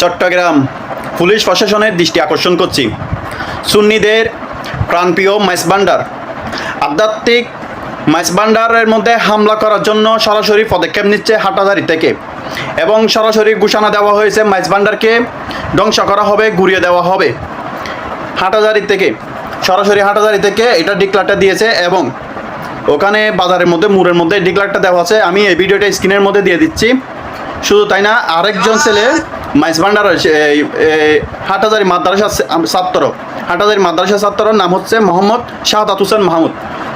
Chittagong police প্রশাসনের দৃষ্টি আকর্ষণ করছি। সুন্নিদের প্রাণপ্রিয় মাইজভান্ডার আধ্যাত্মিক মাইজভান্ডারের মধ্যে হামলা করার জন্য সরাসরি পদক্ষেপ নিচ্ছে হাটহাজারী থেকে এবং সরাসরি ঘোষণা দেওয়া হয়েছে মাইজভান্ডারকে ধ্বংস করা হবে, ঘুরিয়ে দেওয়া হবে। হাটহাজারী থেকে সরাসরি হাটহাজারী থেকে এটা ডিক্লারটা দিয়েছে এবং ওখানে বাজারের মধ্যে মোড়ের মধ্যে ডিক্লারটা দেওয়া আছে। আমি এই ভিডিওটা স্ক্রিনের মধ্যে দিয়ে দিচ্ছি। শুধু তাই না, আরেকজন ছেলে মাইজভান্ডার হাটহাজারী মাদ্রাসার ছাত্র, হাটহাজারী মাদ্রাসার ছাত্রর নাম হচ্ছে মোহাম্মদ শাহাদাত হোসেন মাহমুদ।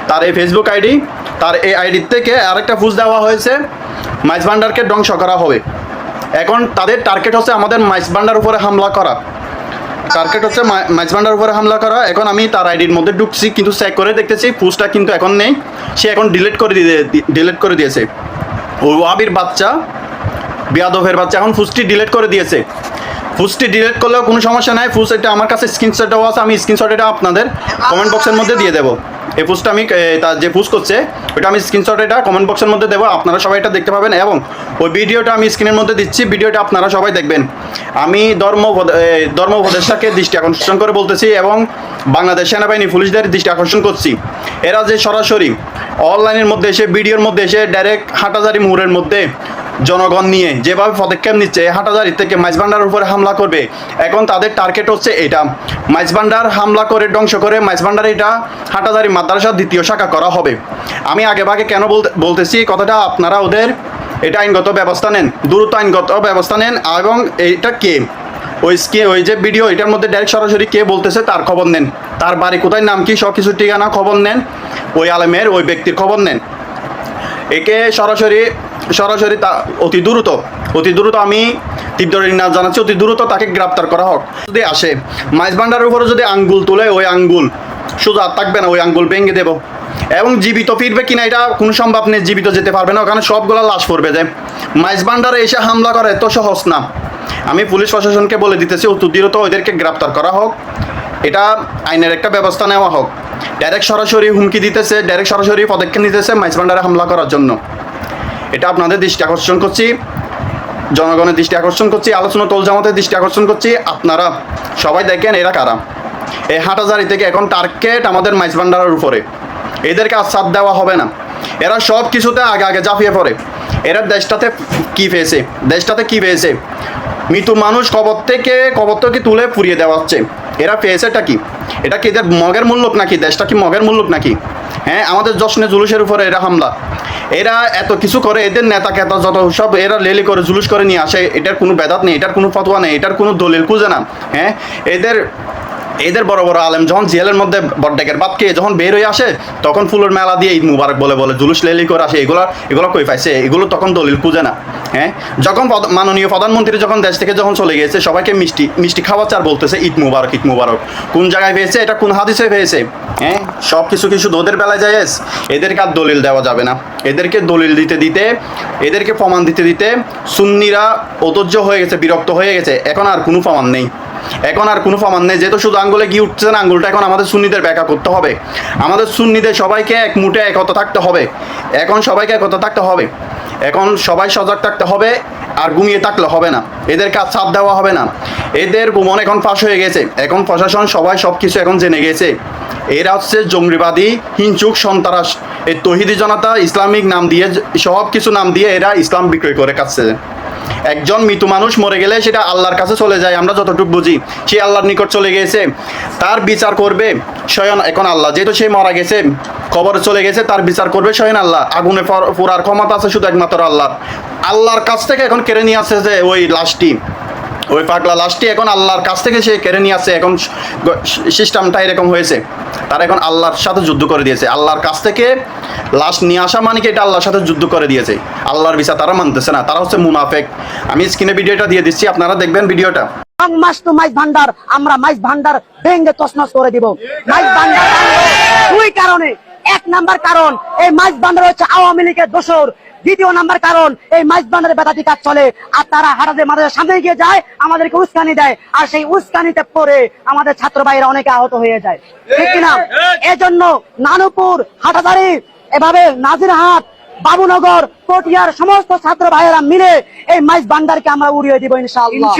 তার এই ফেসবুক আইডি, তার এই আইডি থেকে আরেকটা পোস্ট দেওয়া হয়েছে মাইজভান্ডারকে ধ্বংস করা হবে। এখন তাদের টার্গেট হচ্ছে আমাদের মাইজভান্ডার উপরে হামলা করা, টার্গেট হচ্ছে মাইজভান্ডার উপরে হামলা করা। এখন আমি তার আইডির মধ্যে ঢুকছি, কিন্তু চেক করে দেখতেছি পোস্টটা কিন্তু এখন নেই, সে এখন ডিলিট করে দিয়েছে। ওয়াবির বাচ্চা, বিয়াদবের বাচ্চা এখন পোস্টটি ডিলিট করে দিয়েছে। পোস্টটি ডিলিট করলেও কোনো সমস্যা নাই, পোস্ট এটা আমার কাছে স্ক্রিনশটও আছে, আমি স্ক্রিনশট এটা আপনাদের কমেন্ট বক্সের মধ্যে দিয়ে দেবো। এই পোস্টটা আমি তার যে পোস্ট করছে ওটা আমি স্ক্রিনশট এটা কমেন্ট বক্সের মধ্যে দেবো, আপনারা সবাই এটা দেখতে পাবেন এবং ওই ভিডিওটা আমি স্ক্রিনের মধ্যে দিচ্ছি, ভিডিওটা আপনারা সবাই দেখবেন। আমি ধর্ম উপদেষ্টাকে দৃষ্টি আকর্ষণ করে বলতেছি এবং বাংলাদেশ সেনাবাহিনী পুলিশদের দৃষ্টি আকর্ষণ করছি, এরা যে সরাসরি অনলাইনের মধ্যে এসে ভিডিওর মধ্যে এসে ডাইরেক্ট হাটহাজারী মোড়ের মধ্যে জনগণ নিয়ে যেভাবে পদক্ষেপ নিচ্ছে হাটহাজারী থেকে মাইজভান্ডারের উপরে হামলা করবে, এখন তাদের টার্গেট হচ্ছে এটা। মাইজভান্ডার হামলা করে ধ্বংস করে মাইজভান্ডার এটা হাটহাজারী মাদ্রাসার দ্বিতীয় শাখা করা হবে। আমি আগে ভাগে কেন বলতেছি কথাটা, আপনারা ওদের এটা আইনগত ব্যবস্থা নেন, দ্রুত আইনগত ব্যবস্থা নেন এবং এইটা কে ওই যে ভিডিও এটার মধ্যে ডাইরেক্ট সরাসরি কে বলতেছে তার খবর নেন, তার বাড়ি কোথায়, নাম কি, সব কিছু ঠিকানা খবর নেন, ওই আলেমের ওই ব্যক্তির খবর নেন। একে সরাসরি তা অতি দ্রুত আমি তীব্র নিন্দা জানাচ্ছি, অতি দ্রুত তাকে গ্রেপ্তার করা হোক। যদি আসে মাইজভান্ডারের উপরে যদি আঙ্গুল তুলে, ওই আঙ্গুল শুধু আর থাকবে না, ওই আঙ্গুল ভেঙে দেব এবং জীবিত ফিরবে কিনা এটা কোনো সম্ভব নেই, জীবিত যেতে পারবে না, ওখানে সবগুলো লাশ পড়বে যায়। মাইজভান্ডারে এসে হামলা করা এত সহজ না। আমি পুলিশ প্রশাসনকে বলে দিতেছি অতি দ্রুত ওদেরকে গ্রেপ্তার করা হোক, এটা আইনের একটা ব্যবস্থা নেওয়া হোক। ডাইরেক্ট সরাসরি হুমকি দিতেছে, ডাইরেক্ট সরাসরি পদক্ষেপ নিতেছে মাইজভান্ডারে হামলা করার জন্য। এটা আপনাদের দৃষ্টি আকর্ষণ করছি, জনগণের দৃষ্টি আকর্ষণ করছি, আলোচনা তোল জামাতের দৃষ্টি আকর্ষণ করছি। আপনারা সবাই দেখেন এরা কারা। এই হাটহাজারী থেকে এখন টার্গেট আমাদের মাইজভান্ডারের উপরে, এদেরকে আর সাথ দেওয়া হবে না। এরা সব কিছুতে আগে ঝাঁপিয়ে পড়ে। এরা দেশটাতে কি পেয়েছে, মৃত্যু মানুষ কবর থেকে তুলে পুড়িয়ে দেওয়া হচ্ছে। এরা পেয়েছেটা কি? এটা কি এদের মগের মূল্যক নাকি? দেশটা কি মগের মূল্যক নাকি? হ্যাঁ, আমাদের জশ্নে জুলুসের উপরে এরা হামলা, এরা এত কিছু করে, এদের নেতা কেতা যত সব এরা লেলি করে জুলুস করে নিয়ে আসে। এটার কোনো বেদাত নেই, এটার কোনো ফতোয়া নেই, এটার কোনো দলিল খুঁজে না। হ্যাঁ, এদের বড় বড় আলেম যখন জেলের মধ্যে বড্ডেকের বাদ খেয়ে যখন বের হয়ে আসে, তখন ফুলের মেলা দিয়ে ঈদ মুবারক বলে জুলুস লেলি করে আসে। এগুলো কই পাইছে? এগুলো তখন দলিল খুঁজে না। হ্যাঁ, যখন মাননীয় প্রধানমন্ত্রী যখন দেশ থেকে যখন চলে গিয়েছে, সবাইকে মিষ্টি খাওয়াচ্ছে আর বলতেছে ঈদ মুবারক, ঈদ মুবারক। কোন জায়গায় পেয়েছে এটা, কোন হাদিসে পেয়েছে? হ্যাঁ, সব কিছু ওদের বেলায় যায়। এদেরকে আর দলিল দেওয়া যাবে না। এদেরকে দলিল দিতে এদেরকে প্রমাণ দিতে সুন্নিরা অধৈর্য হয়ে গেছে, বিরক্ত হয়ে গেছে। এখন আর কোনো প্রমাণ নেই, যেহেতু শুধু আঙ্গুলে গিয়ে উঠছে না, আঙ্গুলটা এখন আমাদের সুন্নিদের ব্যাখ্যা করতে হবে। আমাদের সুন্নিদের সবাইকে এক মুঠে একতা থাকতে হবে। এখন সবাই সজাগ থাকতে হবে, আর ঘুমিয়ে থাকলে হবে না। এদেরকে আর ছাড় দেওয়া হবে না। এদের গুমন এখন ফাঁস হয়ে গেছে। এখন প্রশাসন সবাই সব কিছু এখন জেনে গেছে। এরা হচ্ছে জঙ্গিবাদী, হিংসুক, সন্ত্রাস। এই তৌহিদি জনতা ইসলামিক নাম দিয়ে, সব কিছু নাম দিয়ে এরা ইসলাম বিক্রয় করে খাচ্ছে। একজন মৃত মানুষ মরে গেলে সেটা আল্লাহর কাছে চলে যায়, আমরা যতটুকু বুঝি। সে আল্লাহর নিকট চলে গেছে, তার বিচার করবে স্বয়ং এখন আল্লাহ। যেহেতু সে মারা গেছে, কবরে চলে গেছে, তার বিচার করবে স্বয়ং আল্লাহ। আগুনে পোড়ার ক্ষমতা আছে শুধু একমাত্র আল্লাহর কাছ থেকে এখন কেড়ে নিয়ে আসছে যে ওই লাশটি, ওই পাগলা লাশটি এখন আল্লাহর কাছ থেকে সে কেড়ে নিয়ে আসছে। এখন সিস্টেমটা এরকম হয়েছে, তারা এখন আল্লাহর সাথে যুদ্ধ করে দিয়েছে। আল্লাহর কাছ থেকে লাশ নিয়ে আসা মানে কি, এটা আল্লাহর সাথে যুদ্ধ করে দিয়েছে। আল্লাহর বিচার তারা মানতেছে না, তারা হচ্ছে মুনাফেক। আমি স্ক্রিনে ভিডিওটা দিয়ে দিচ্ছি, আপনারা দেখবেন ভিডিওটা। মাইজভান্ডার, আমরা মাইজভান্ডার ভেঙে তছনছ করে দিব। মাইজভান্ডার দুই কারণে। এক নাম্বার কারণ, এই মাইজভান্ডার হচ্ছে আওয়ামী লীগের দোসর। দ্বিতীয় নাম্বার কারণ, এই মাইজভান্ডারের বেদাতি কাজ চলে, আর তারা হারাজের মাদ্রাসার সামনে গিয়ে যায়, আমাদেরকে উস্কানি দেয়, আর সেই উস্কানিতে পড়ে আমাদের ছাত্র ভাইরা অনেকে আহত হয়ে যায়, ঠিক কিনা? এজন্য নানুপুর, হাটহাজারী, এভাবে নাজিরহাট, বাবুনগর, পটিয়ার সমস্ত ছাত্র ভাইয়েরা মিলে এই মাইজ ভান্ডারকে আমরা উড়িয়ে দিব ইনশাআল্লাহ।